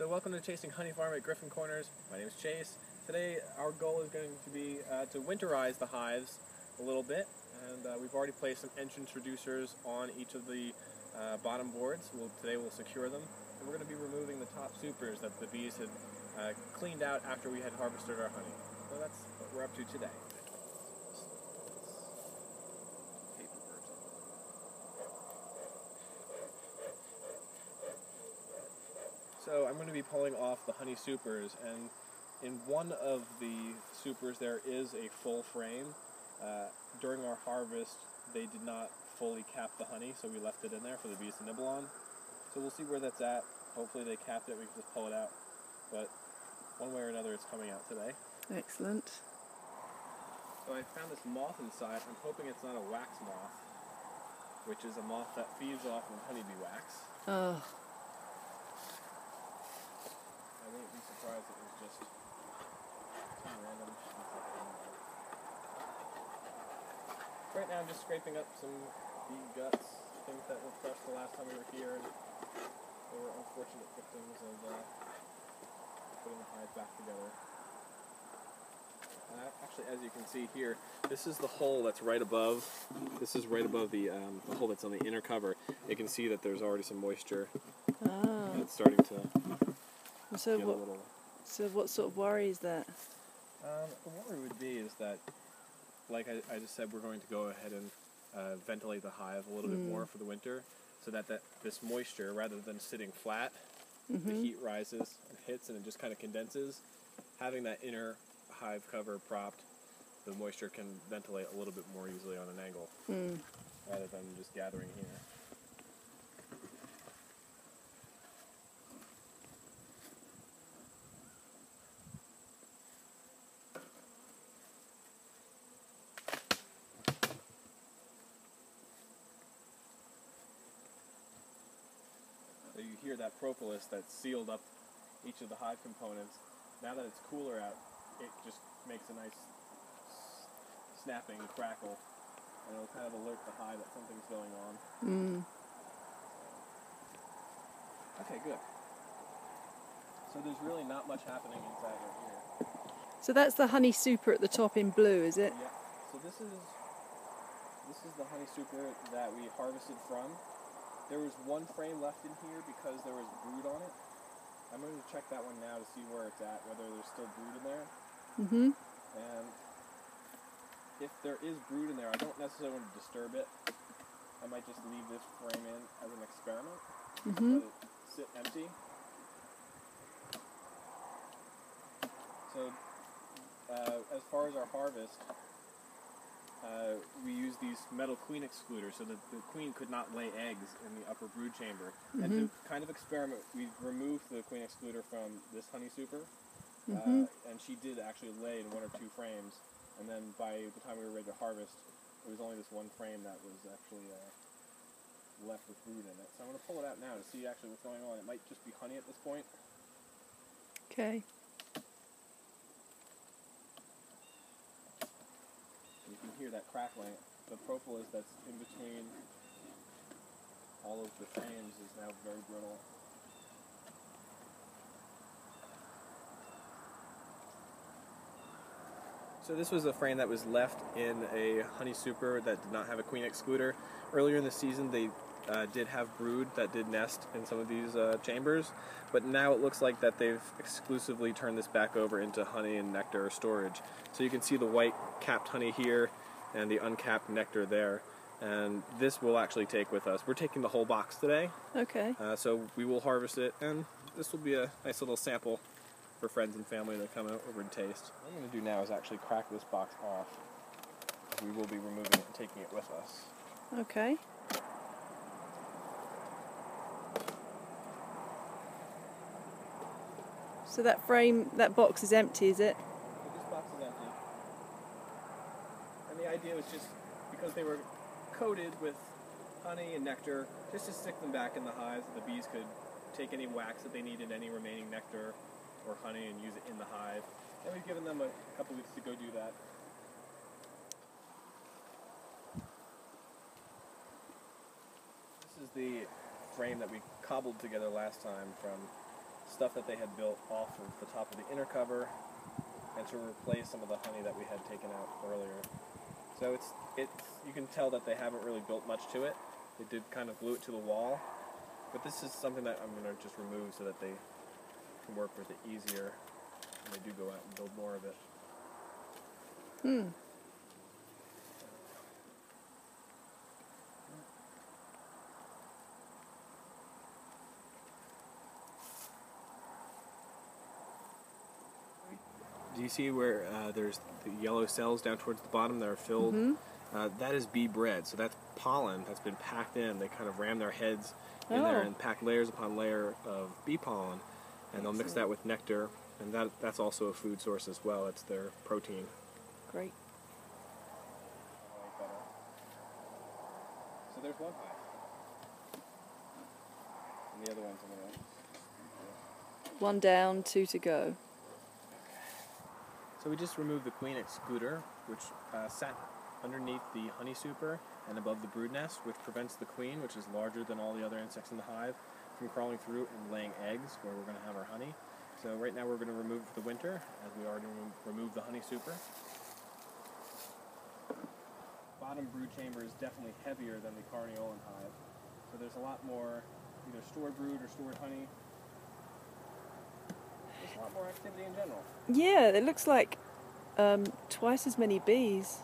So welcome to Chasing Honey Farm at Griffin Corners. My name is Chase. Today our goal is going to be to winterize the hives a little bit, and we've already placed some entrance reducers on each of the bottom boards. Today we'll secure them, and we're going to be removing the top supers that the bees had cleaned out after we had harvested our honey. So that's what we're up to today. So I'm going to be pulling off the honey supers, and in one of the supers there is a full frame. During our harvest they did not fully cap the honey, so we left it in there for the bees to nibble on. So we'll see where that's at. Hopefully they capped it, we can just pull it out. But one way or another it's coming out today. Excellent. So I found this moth inside. I'm hoping it's not a wax moth, which is a moth that feeds off of honeybee wax. Oh. I wouldn't be surprised if it was just some random. Right now I'm just scraping up some bee guts, things that were fresh the last time we were here, and they were unfortunate victims of putting the hive back together. Actually, as you can see here, this is the hole that's right above. This is right above the hole that's on the inner cover. You can see that there's already some moisture. Oh. It's starting to. So what sort of worry is that? The worry would be is that, like I just said, we're going to go ahead and ventilate the hive a little bit more for the winter, so that this moisture, rather than sitting flat, the heat rises and hits and it just kind of condenses. Having that inner hive cover propped, the moisture can ventilate a little bit more easily on an angle, rather than just gathering here. So you hear that propolis that's sealed up each of the hive components. Now that it's cooler out, it just makes a nice snapping crackle, and it'll kind of alert the hive that something's going on. Okay, good. So there's really not much happening inside right here. So that's the honey super at the top in blue, is it? Yeah. So this is the honey super that we harvested from. There was one frame left in here because there was brood on it. I'm going to check that one now to see where it's at, whether there's still brood in there. And if there is brood in there, I don't necessarily want to disturb it. I might just leave this frame in as an experiment. Let it sit empty. So as far as our harvest, we use these metal queen excluders so that the queen could not lay eggs in the upper brood chamber. And to kind of experiment, we removed the queen excluder from this honey super, and she did actually lay in 1 or 2 frames. And then by the time we were ready to harvest, it was only this one frame that was actually left with brood in it. So I'm going to pull it out now to see actually what's going on. It might just be honey at this point. Okay. You can hear that crackling. The propolis that's in between all of the frames is now very brittle. So this was a frame that was left in a honey super that did not have a queen excluder. Earlier in the season they did have brood that did nest in some of these chambers, but now it looks like that they've exclusively turned this back over into honey and nectar storage. So you can see the white capped honey here and the uncapped nectar there, and this we'll actually take with us. We're taking the whole box today. Okay. So we will harvest it, and this will be a nice little sample for friends and family that come over and taste. What I'm going to do now is actually crack this box off. We will be removing it and taking it with us. Okay. So that box is empty, is it? This box is empty. And the idea was just because they were coated with honey and nectar, just to stick them back in the hives so the bees could take any wax that they needed, any remaining nectar or honey, and use it in the hive. And we've given them a couple weeks to go do that. This is the frame that we cobbled together last time from stuff that they had built off of the top of the inner cover and to replace some of the honey that we had taken out earlier. So it's you can tell that they haven't really built much to it. They did kind of glue it to the wall, but this is something that I'm going to just remove so that they can work with it easier when they do go out and build more of it. Do you see where there's the yellow cells down towards the bottom that are filled? That is bee bread, so that's pollen that's been packed in. They kind of ram their heads in there and pack layers upon layer of bee pollen, and they'll mix that with nectar, and that's also a food source as well. It's their protein. Great. So there's one hive. And the other one's on the right. One down, 2 to go. So we just removed the queen excluder, which sat underneath the honey super and above the brood nest, which prevents the queen, which is larger than all the other insects in the hive, from crawling through and laying eggs where we're going to have our honey. So right now we're going to remove it for the winter, as we already removed the honey super. Bottom brood chamber is definitely heavier than the carniolan hive, so there's a lot more either stored brood or stored honey. There's a lot more activity in general. Yeah, it looks like twice as many bees.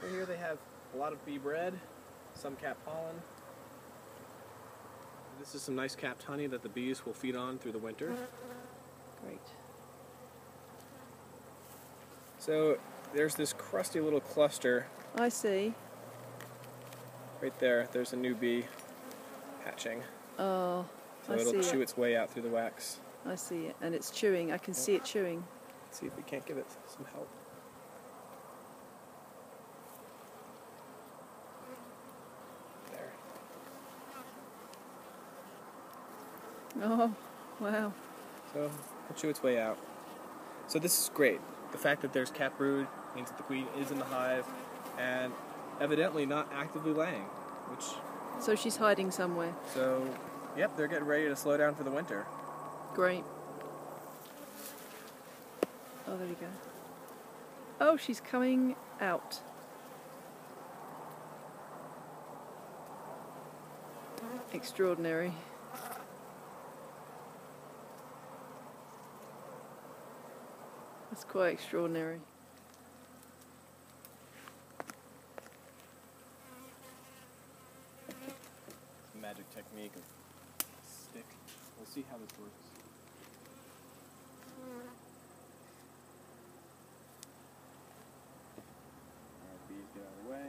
So here they have a lot of bee bread, some capped pollen. This is some nice capped honey that the bees will feed on through the winter. Great. So there's this crusty little cluster. I see. Right there, there's a new bee hatching. Oh, So I see it'll chew it. its way out through the wax. I see it, and it's chewing. I can see it chewing. Let's see if we can't give it some help. There. Oh, wow. So it'll chew its way out. So this is great. The fact that there's capped brood means that the queen is in the hive and evidently not actively laying, which... So she's hiding somewhere. So, yep, they're getting ready to slow down for the winter. Great. Oh, there we go. Oh, she's coming out. Extraordinary. That's quite extraordinary. Magic technique of stick. We'll see how this works. Alright, bees get out of the way.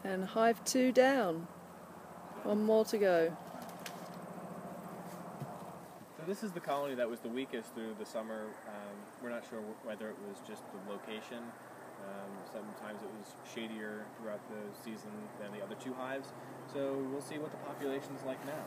And hive 2 down. One more to go. So this is the colony that was the weakest through the summer. We're not sure whether it was just the location. Sometimes it was shadier throughout the season than the other 2 hives. So we'll see what the population's like now.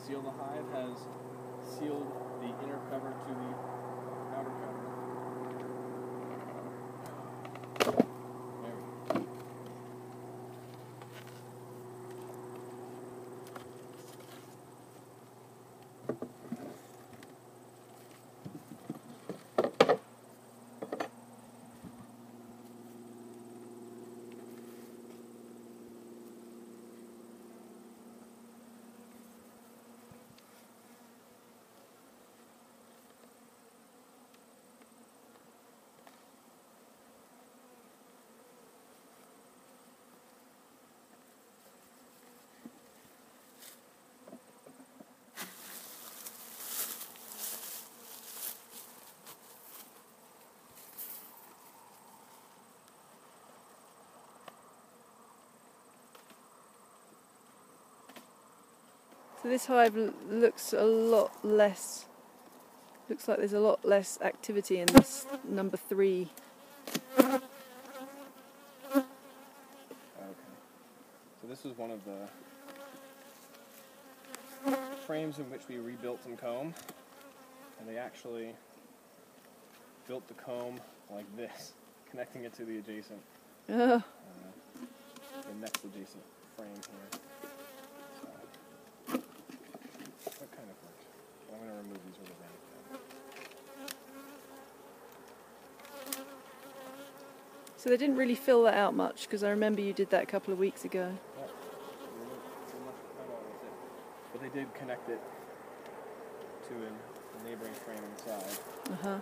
Seal the hive has sealed the inner cover to the outer cover. There we go. So this hive looks a lot less. Looks like there's a lot less activity in this number 3. Okay. So this was one of the frames in which we rebuilt some comb, and they actually built the comb like this, connecting it to the adjacent, the next adjacent frame here. So, that kind of worked. I'm going to remove these with a band. So they didn't really fill that out much, because I remember you did that a couple of weeks ago. Yep. But they did connect it to a neighboring frame inside. Uh-huh.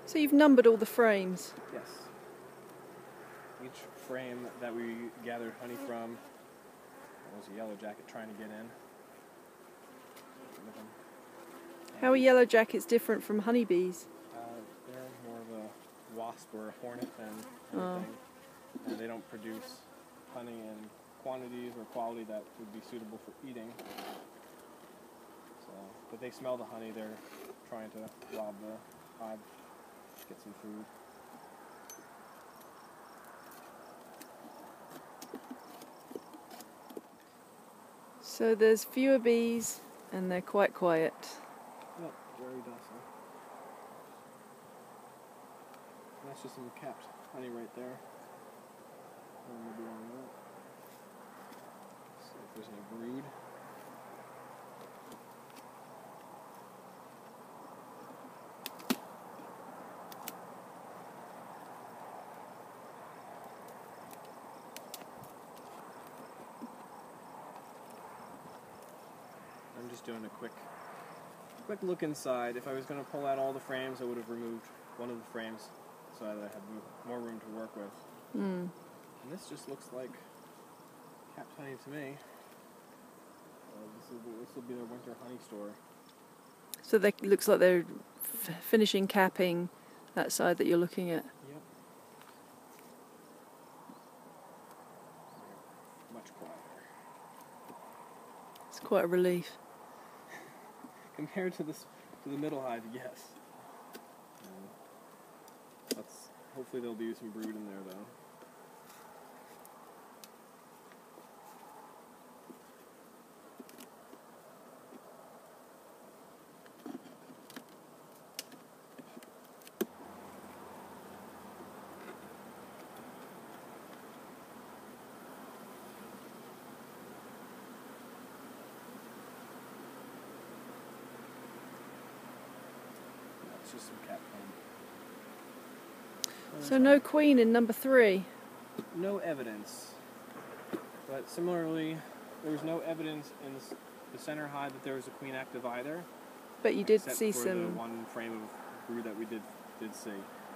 So you've numbered all the frames? Yes. Each frame that we gathered honey from, there was a yellow jacket trying to get in. How are yellow jackets different from honeybees? They're more of a wasp or a hornet than anything. And they don't produce honey in quantities or quality that would be suitable for eating. So, but they smell the honey, they're trying to rob the hive, get some food. So there's fewer bees and they're quite quiet. Yep, very docile. That's just some capped honey right there. See if there's any brood. I'm just doing a quick look inside. If I was going to pull out all the frames, I would have removed one of the frames so that I had more room to work with. And this just looks like capped honey to me. This will be their winter honey store. So it looks like they're finishing capping that side that you're looking at. Yep. Much quieter. It's quite a relief. Compared to the middle hive, yes. Hopefully there'll be some brood in there though. That's just some cat foam. So no queen in number 3? No evidence. But similarly, there was no evidence in the center hive that there was a queen active either. But you did except see for some... the one frame of brood that we did see.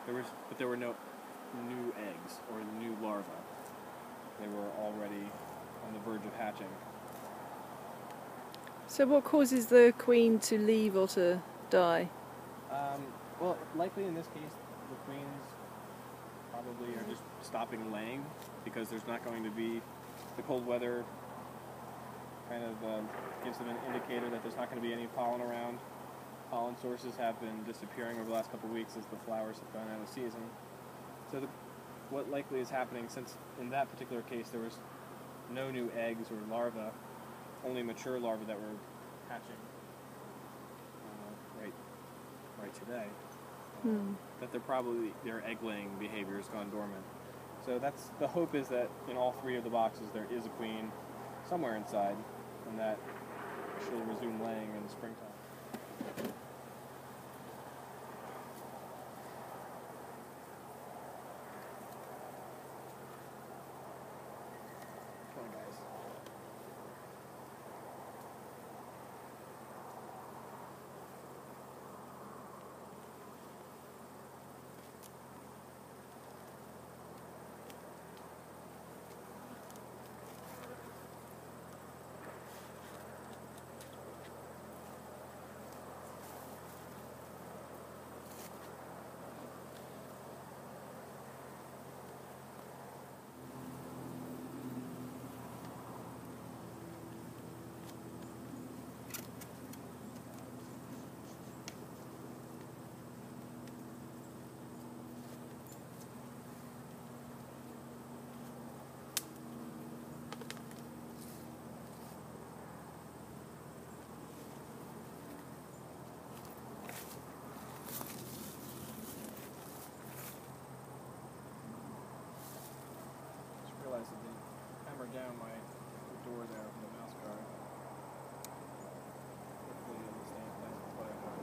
But there were no new eggs or new larvae. They were already on the verge of hatching. So what causes the queen to leave or to die? Well, likely in this case, the queens probably are just stopping laying because there's not going to be the cold weather kind of gives them an indicator that there's not going to be any pollen around. Pollen sources have been disappearing over the last couple of weeks as the flowers have gone out of season. So what likely is happening, since in that particular case there was no new eggs or larvae, only mature larvae that were hatching right today, that their egg laying behavior has gone dormant. So that's the hope, is that in all 3 of the boxes there is a queen somewhere inside, and that she'll resume laying in the springtime. Come on, guys. Realized I didn't hammer down my door there from the mouse guard. Hopefully it'll stay in place with what I want.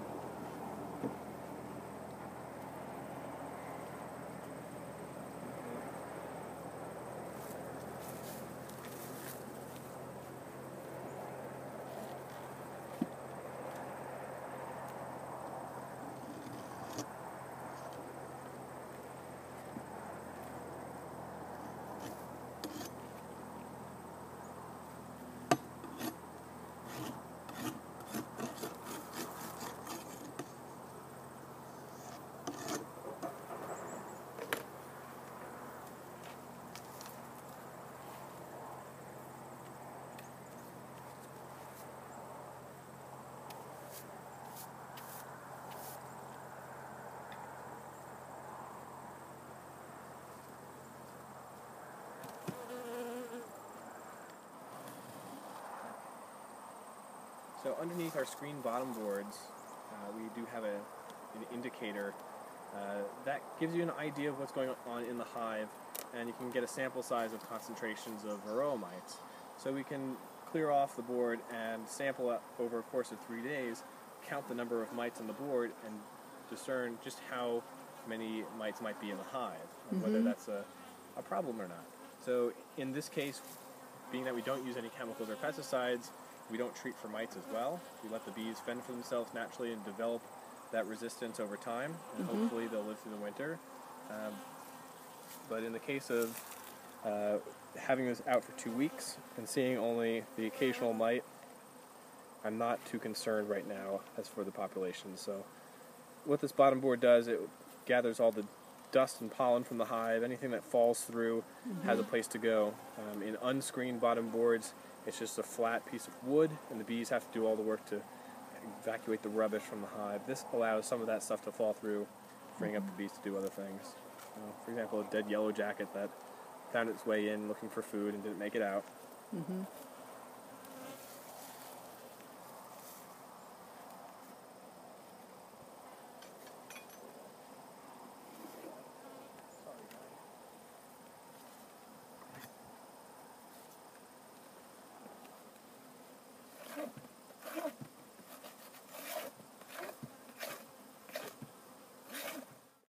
So underneath our screen bottom boards, we do have an indicator that gives you an idea of what's going on in the hive, and you can get a sample size of concentrations of varroa mites. So we can clear off the board and sample it over a course of 3 days, count the number of mites on the board, and discern just how many mites might be in the hive, and whether that's a problem or not. So in this case, being that we don't use any chemicals or pesticides, we don't treat for mites as well. We let the bees fend for themselves naturally and develop that resistance over time, and hopefully they'll live through the winter. But in the case of having this out for 2 weeks and seeing only the occasional mite, I'm not too concerned right now as for the population. So what this bottom board does, it gathers all the dust and pollen from the hive. Anything that falls through has a place to go. In unscreened bottom boards, it's just a flat piece of wood, and the bees have to do all the work to evacuate the rubbish from the hive. This allows some of that stuff to fall through, freeing up the bees to do other things. For example, a dead yellow jacket that found its way in looking for food and didn't make it out.